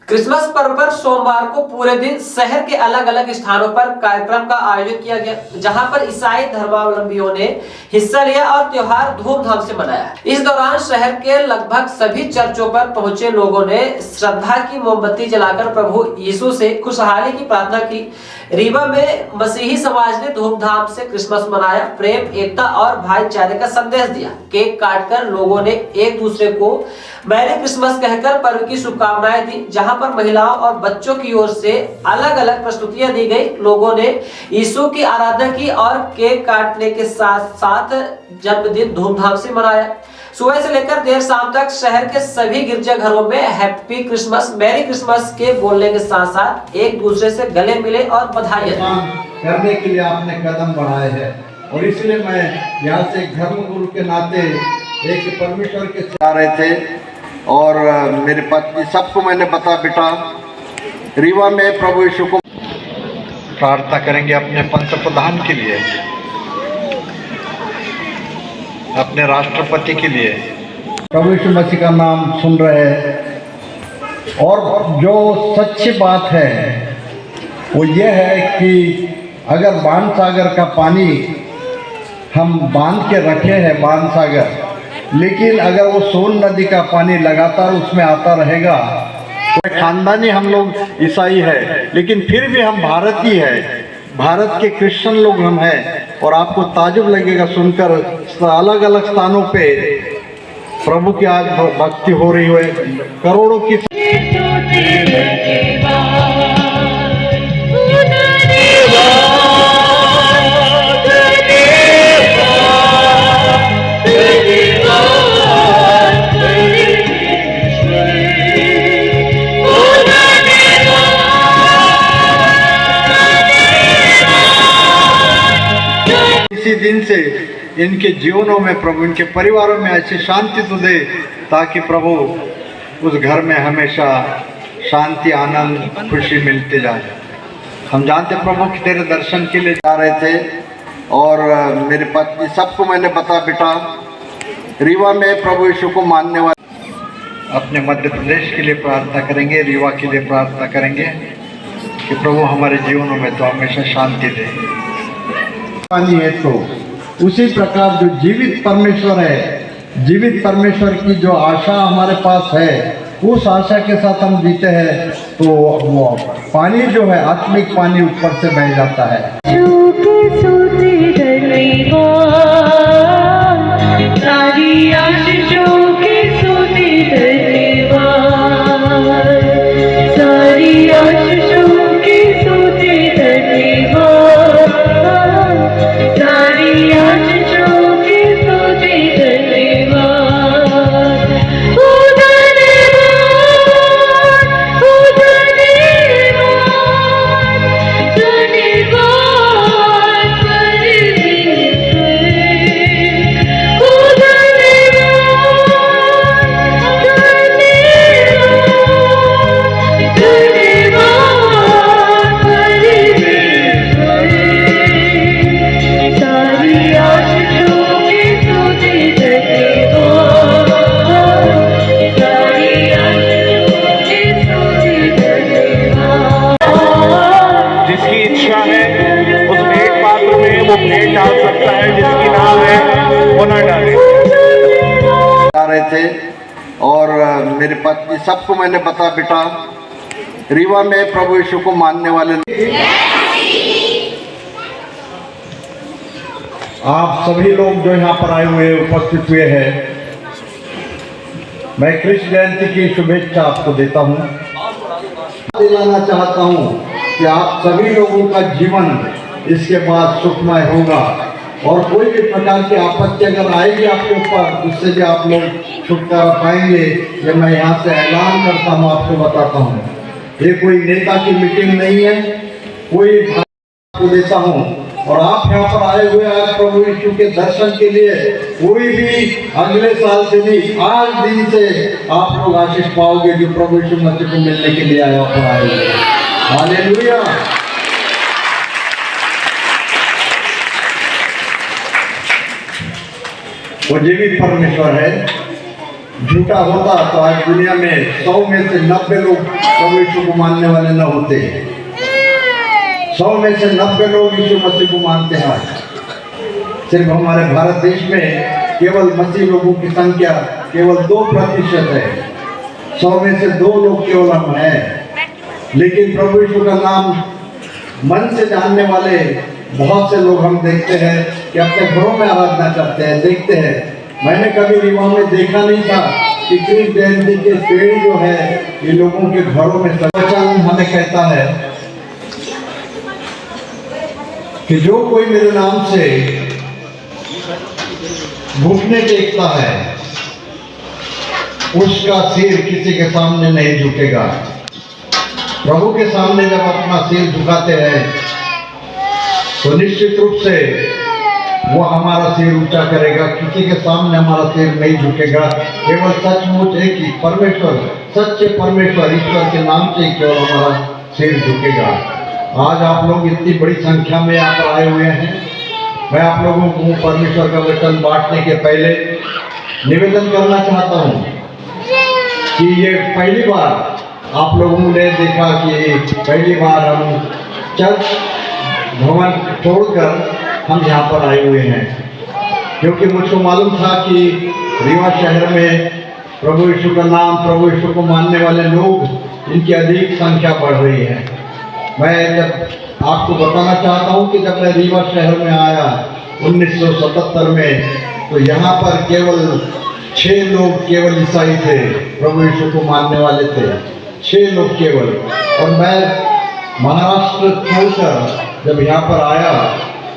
Christmas पर्व पर सोमवार को पूरे दिन शहर के अलग अलग स्थानों पर कार्यक्रम का आयोजन किया गया, जहां पर ईसाई धर्मावलंबियों ने हिस्सा लिया और त्योहार धूमधाम से मनाया। इस दौरान शहर के लगभग सभी चर्चों पर पहुंचे लोगों ने श्रद्धा की मोमबत्ती जलाकर प्रभु यीशु से खुशहाली की प्रार्थना की। रीवा में मसीही समाज ने धूमधाम से क्रिसमस मनाया, प्रेम, एकता और भाईचारे का संदेश दिया। केक काटकर लोगों ने एक दूसरे को मैरी क्रिसमस कहकर पर्व की शुभकामनाएं दी। जहां पर महिलाओं और बच्चों की ओर से अलग अलग प्रस्तुतियां दी गई। लोगों ने यीशु की आराधना की और केक काटने के साथ साथ जन्मदिन धूमधाम से मनाया। सुबह से लेकर देर शाम तक शहर के सभी गिरजाघरों में हैप्पी क्रिसमस, मैरी क्रिसमस के बोलने के साथ साथ एक दूसरे से गले मिले और बधाइयां करने के लिए आपने कदम बढ़ाए हैं। और इसलिए मैं यहाँ से धर्म गुरु के नाते एक परमेश्वर के आ रहे थे और मेरे पत्नी सबको मैंने बता बेटा रीवा में प्रभु यीशु को प्रार्थना करेंगे अपने पंत प्रधान के लिए, अपने राष्ट्रपति के लिए। प्रभु यीशु मसीह का नाम सुन रहे हैं और जो सच्ची बात है वो ये है कि अगर बाण सागर का पानी हम बांध के रखे हैं बाण सागर, लेकिन अगर वो सोन नदी का पानी लगातार उसमें आता रहेगा तो खानदानी हम लोग ईसाई है लेकिन फिर भी हम भारतीय है, भारत के क्रिश्चियन लोग हम हैं। और आपको ताजुब लगेगा सुनकर अलग अलग स्थानों पे प्रभु की आज भक्ति हो रही है, करोड़ों की। इसी दिन से इनके जीवनों में प्रभु इनके परिवारों में ऐसी शांति तो दे ताकि प्रभु उस घर में हमेशा शांति, आनंद, खुशी मिलते जाए। हम जानते प्रभु कि तेरे दर्शन के लिए जा रहे थे और मेरी पत्नी सबको मैंने बता बेटा रीवा में प्रभु यीशु को मानने वाले अपने मध्य प्रदेश के लिए प्रार्थना करेंगे, रीवा के लिए प्रार्थना करेंगे कि प्रभु हमारे जीवनों में तो हमेशा शांति दे। पानी है तो उसी प्रकार जो जीवित परमेश्वर है, जीवित परमेश्वर की जो आशा हमारे पास है उस आशा के साथ हम जीते हैं तो वो पानी जो है आत्मिक पानी ऊपर से बह जाता है। डाल सकता है जिसकी नाम है वो ना डाले। आ रहे थे और मेरी पत्नी सबको मैंने बता बेटा रीवा में प्रभु यीशु को मानने वाले आप सभी लोग जो यहाँ पर आए हुए उपस्थित हुए हैं, मैं कृष्ण जयंती की शुभेच्छा आपको देता हूँ। दिलाना चाहता हूँ कि आप सभी लोगों का जीवन इसके बाद सुखमय होगा और कोई भी प्रकार की आपत्ति अगर आएगी आपके ऊपर उससे भी आप लोग छुटकारा पाएंगे। ये मैं यहाँ से ऐलान करता हूँ, आपको बताता हूँ। ये कोई नेता की मीटिंग नहीं है, कोई आपको देता हूँ। और आप यहाँ पर आए हुए आज प्रभु यीशु के दर्शन के लिए, कोई भी अगले साल से नहीं आज दिन से आप लोग आशीष पाओगे जो प्रभु यीशु मसीह को मिलने के लिए यहाँ पर आए हुए। हालेलुया। वो जीवित परमेश्वर है झूठा होता तो आज दुनिया में 100 में से 90 लोग प्रभु यीशु को मानने वाले न होते। 100 में से 90 लोग यीशु मसीह को मानते हैं। सिर्फ हमारे भारत देश में केवल मसीह लोगों की संख्या केवल 2% है। 100 में से 2 लोग केवल हम हैं। लेकिन प्रभु यीशु का नाम मन से जानने वाले बहुत से लोग हम देखते हैं कि अपने घरों में आराधना करते हैं, देखते हैं। मैंने कभी रीवा में देखा नहीं था कि कृष्ण जयंती के पेड़ जो है ये लोगों के घरों में वचन हमें कहता है कि जो कोई मेरे नाम से घुटने टेकता है उसका सिर किसी के सामने नहीं झुकेगा। प्रभु के सामने जब अपना सिर झुकाते हैं तो निश्चित रूप से वो हमारा सिर ऊंचा करेगा। किसी के सामने हमारा सिर नहीं झुकेगा। केवल सचमुच एक ही परमेश्वर, सच्चे परमेश्वर ईश्वर के नाम से ही केवल हमारा सिर झुकेगा। आज आप लोग इतनी बड़ी संख्या में यहाँ पर आए हुए हैं। मैं आप लोगों को परमेश्वर का वचन बांटने के पहले निवेदन करना चाहता हूँ कि ये पहली बार आप लोगों ने देखा कि पहली बार हम चर्च भवन छोड़कर हम यहाँ पर आए हुए हैं, क्योंकि मुझको मालूम था कि रीवा शहर में प्रभु यीशु का नाम, प्रभु यीशु को मानने वाले लोग इनकी अधिक संख्या बढ़ रही है। मैं जब आपको बताना चाहता हूँ कि जब मैं रीवा शहर में आया 1977 में, तो यहाँ पर केवल 6 लोग केवल ईसाई थे, प्रभु यीशु को मानने वाले थे, 6 लोग केवल। और मैं महाराष्ट्र छोड़कर जब यहाँ पर आया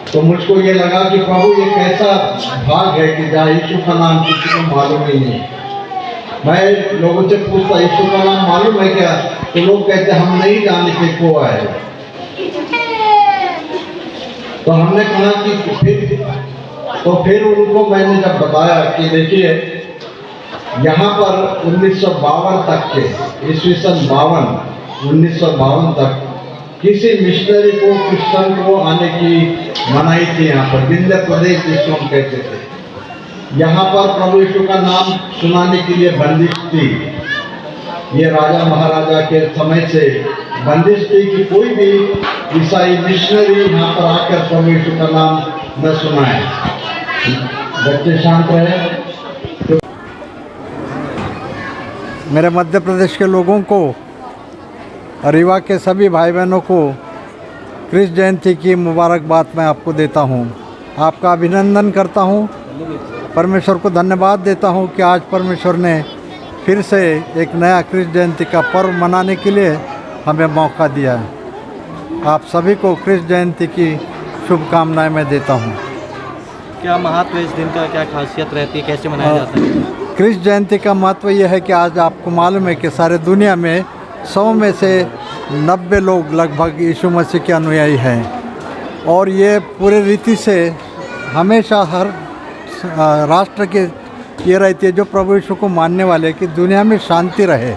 तो मुझको ये लगा कि प्रभु ये कैसा भाग है कि जहाँ यीशु का नाम किसी को मालूम ही नहीं। मैं लोगों से पूछता यीशु का नाम मालूम है क्या, तो लोग कहते हम नहीं जानते को है। तो हमने कहा कि फिर उनको मैंने जब बताया कि देखिए यहाँ पर 1952 तक के ईस्वीसन 1952 तक किसी मिशनरी को, क्रिश्चियन को आने की मनाही थी। यहाँ पर विंध्य प्रदेश जिसको हम कहते थे, यहाँ पर प्रभु यीशु का नाम सुनाने के लिए बंदिश थी। ये राजा महाराजा के समय से बंदिश थी कि कोई भी ईसाई मिशनरी यहाँ पर आकर प्रभु यीशु का नाम न सुनाए। बच्चे शांत रहे। तो मेरे मध्य प्रदेश के लोगों को, रीवा के सभी भाई बहनों को कृष्ण जयंती की मुबारकबाद मैं आपको देता हूँ। आपका अभिनंदन करता हूँ, परमेश्वर को धन्यवाद देता हूँ कि आज परमेश्वर ने फिर से एक नया कृष्ण जयंती का पर्व मनाने के लिए हमें मौका दिया है। आप सभी को कृष्ण जयंती की शुभकामनाएं मैं देता हूँ। क्या महत्व है इस दिन का, क्या खासियत रहती है, कैसे मनाया जाता है? कृष्ण जयंती का महत्व यह है कि आज आपको मालूम है कि सारे दुनिया में 100 में से 90 लोग लगभग यीशु मसीह के अनुयायी हैं। और ये पूरे रीति से हमेशा हर राष्ट्र के ये रहती है जो प्रभु यीशु को मानने वाले कि दुनिया में शांति रहे,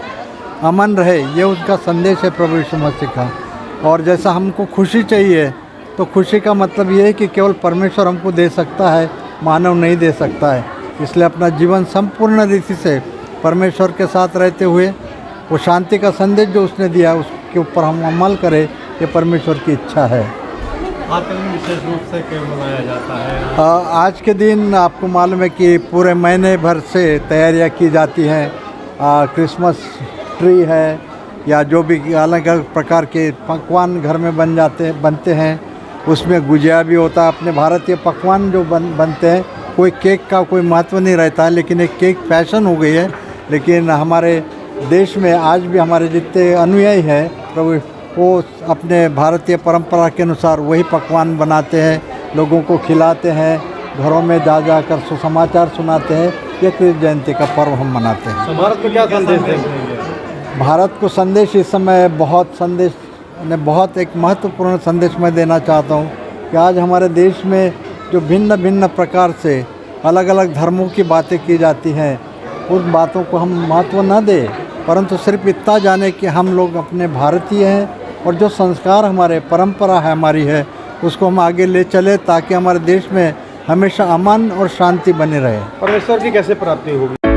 अमन रहे। ये उनका संदेश है प्रभु यीशु मसीह का। और जैसा हमको खुशी चाहिए तो खुशी का मतलब ये है कि केवल परमेश्वर हमको दे सकता है, मानव नहीं दे सकता है। इसलिए अपना जीवन संपूर्ण रीति से परमेश्वर के साथ रहते हुए वो शांति का संदेश जो उसने दिया उसके ऊपर हम अमल करें, ये परमेश्वर की इच्छा है। आज का दिन विशेष रूप से क्यों मनाया जाता है? आज के दिन आपको मालूम है कि पूरे महीने भर से तैयारियां की जाती हैं। क्रिसमस ट्री है या जो भी अलग अलग प्रकार के पकवान घर में बनते हैं। उसमें गुजिया भी होता है। अपने भारतीय पकवान जो बनते हैं, कोई केक का कोई महत्व नहीं रहता है, लेकिन एक केक फैशन हो गई है। लेकिन हमारे देश में आज भी हमारे जितने अनुयायी हैं प्रभु, वो अपने भारतीय परंपरा के अनुसार वही पकवान बनाते हैं, लोगों को खिलाते हैं, घरों में जा कर सुसमाचार सुनाते हैं। ये कृष्ण जयंती का पर्व हम मनाते हैं। तो भारत को क्या संदेश देंगे? भारत को संदेश इस समय बहुत एक महत्वपूर्ण संदेश मैं देना चाहता हूँ कि आज हमारे देश में जो भिन्न भिन्न प्रकार से अलग अलग धर्मों की बातें की जाती हैं, उन बातों को हम महत्व न दें, परंतु सिर्फ इतना जाने कि हम लोग अपने भारतीय हैं और जो संस्कार हमारे परंपरा है हमारी है, उसको हम आगे ले चले ताकि हमारे देश में हमेशा अमन और शांति बनी रहे। परमेश्वर की कैसे प्राप्ति होगी?